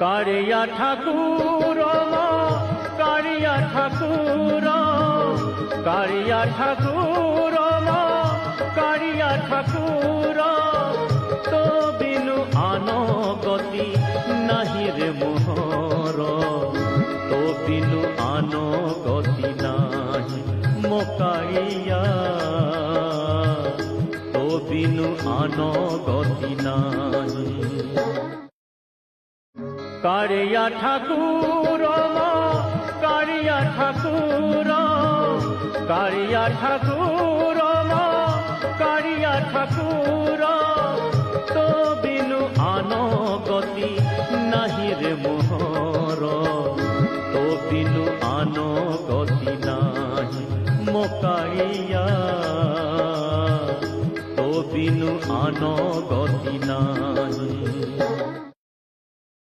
কারিয়া ঠাকুর কারিয়া ঠাকুর কারিয়া ঠাকুর কারিয়া ঠাকুর তো বিনু আনো গতি নাহি রে মোহর তো বিনু আনো গতি নাহি মোকাইয়া তো বিনু আনো গতি নাহি কারিয়া ঠাকুর কারিয়া ঠাকুর কারিয়া ঠাকুর কারিয়া ঠাকুর তো বিনু আনো গতি নাহি রে মোহর তো বিনু আনো গতি নাহি মোকাইয়া তো বিনু আনো গতি না